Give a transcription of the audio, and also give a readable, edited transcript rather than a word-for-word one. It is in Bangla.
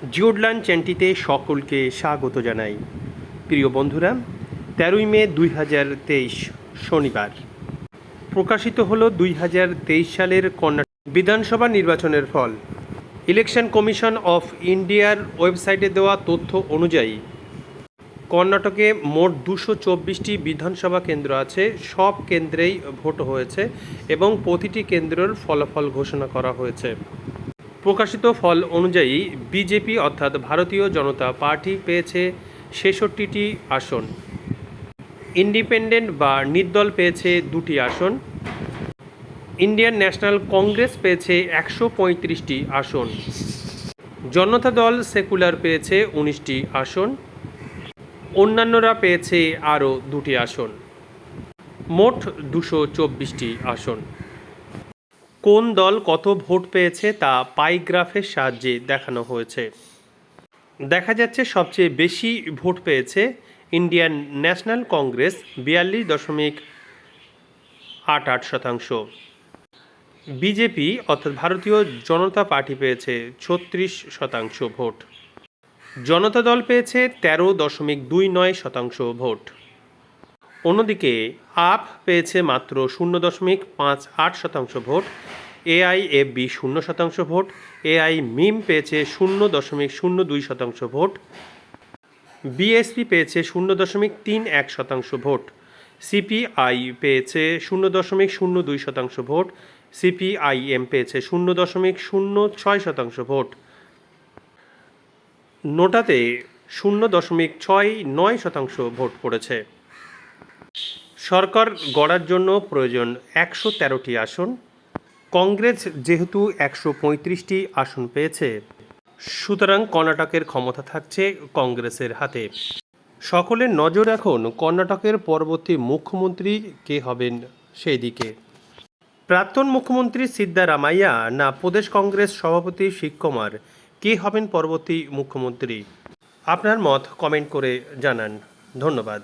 জিওডলান চ্যানেলটিতে সকলকে স্বাগত জানাই। প্রিয় বন্ধুরা, 13ই মে 2023 শনিবার প্রকাশিত হলো 2023 সালের কর্ণাটক বিধানসভা নির্বাচনের ফল। ইলেকশন কমিশন অফ ইন্ডিয়ার ওয়েবসাইটে দেওয়া তথ্য অনুযায়ী কর্ণাটকে মোট 224টি বিধানসভা কেন্দ্র আছে। সব কেন্দ্রেই ভোট হয়েছে এবং প্রতিটি কেন্দ্রের ফলাফল ঘোষণা করা হয়েছে। প্রকাশিত ফল অনুযায়ী বিজেপি অর্থাৎ ভারতীয় জনতা পার্টি পেয়েছে 66টি আসন, ইন্ডিপেন্ডেন্ট বা নির্দল পেয়েছে 2টি আসন, ইন্ডিয়ান ন্যাশনাল কংগ্রেস পেয়েছে 135টি আসন, জনতা দল সেকুলার পেয়েছে 19টি আসন, অন্যান্যরা পেয়েছে আরও 2টি আসন, মোট 224টি আসন। কোন দল কত ভোট পেয়েছে তা পাই গ্রাফের সাহায্যে দেখানো হয়েছে। দেখা যাচ্ছে সবচেয়ে বেশি ভোট পেয়েছে ইন্ডিয়ান ন্যাশনাল কংগ্রেস 42.88%। বিজেপি অর্থাৎ ভারতীয় জনতা পার্টি পেয়েছে 36% ভোট। জনতা দল পেয়েছে 13.29% ভোট। অন্যদিকে আপ পেয়েছে মাত্র 0.58% ভোট, এআইএফবি 0% ভোট, এআই মিম পেয়েছে 0.02% ভোট, বিএসপি পেয়েছে 0.31% ভোট, সিপিআই পেয়েছে 0.02% ভোট, সিপিআইএম পেয়েছে 0.06% ভোট, নোটাতে 0.69% ভোট পড়েছে। সরকার গড়ার জন্য প্রয়োজন 113টি আসন। কংগ্রেস যেহেতু 135টি আসন পেয়েছে, সুতরাং কর্ণাটকের ক্ষমতা থাকছে কংগ্রেসের হাতে। সকলের নজর এখন কর্ণাটকের পরবর্তী মুখ্যমন্ত্রী কে হবেন সেই দিকে। প্রাক্তন মুখ্যমন্ত্রী সিদ্দারামাইয়া না প্রদেশ কংগ্রেস সভাপতি শিবকুমার, কে হবেন পরবর্তী মুখ্যমন্ত্রী? আপনার মত কমেন্ট করে জানান। ধন্যবাদ।